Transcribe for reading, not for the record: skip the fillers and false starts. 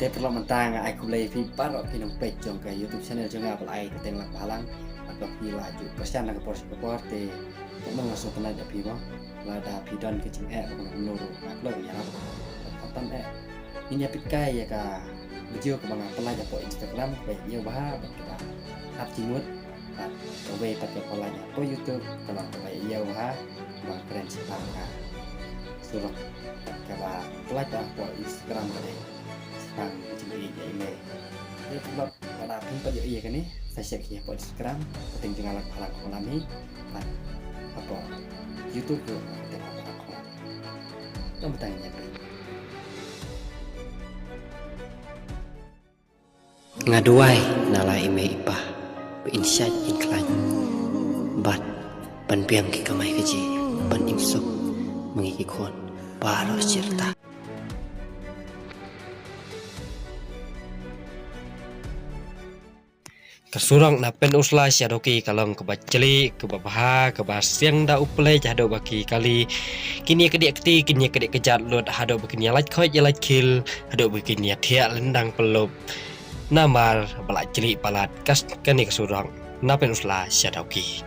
Te perlu mentang ai kulai fi parok pinong page jong ke YouTube channel jong apa ai keteng lak palang atau pi laju persian nak por te mong masuk kena da pi bang lada pi don ke jing bang nuru upload ya lahatan ini pikai ya ka video ke bang apa aja po Instagram pe nyu bah kita up jimut pat ke pat ke polanya po YouTube kalau ke ya bah bang keren sekali ka surat ke bah pelajar po Instagram ke Sang jadi email. Ini sebab pada pintar je iya kan ni. Saya share kia pada Instagram, penting jangan halang kolam ni. Apa YouTube tu tengok apa kolam. Kamu tanya apa? Ngaduai nala email ipah, berinsiat inklan. Bat penpiang kita mai kerja, peningsuk mengikut baru cerita. Kesurang na pen usla syadoki kalong ke baceli ke babaha ke siang da uple jado baki kali kini kedik keti kini kedik kejat lut hado begini lait khoi je lait kil hado begini tiak lendang pelup namar balak jeli palat kas kani kesurang na pen usla syadoki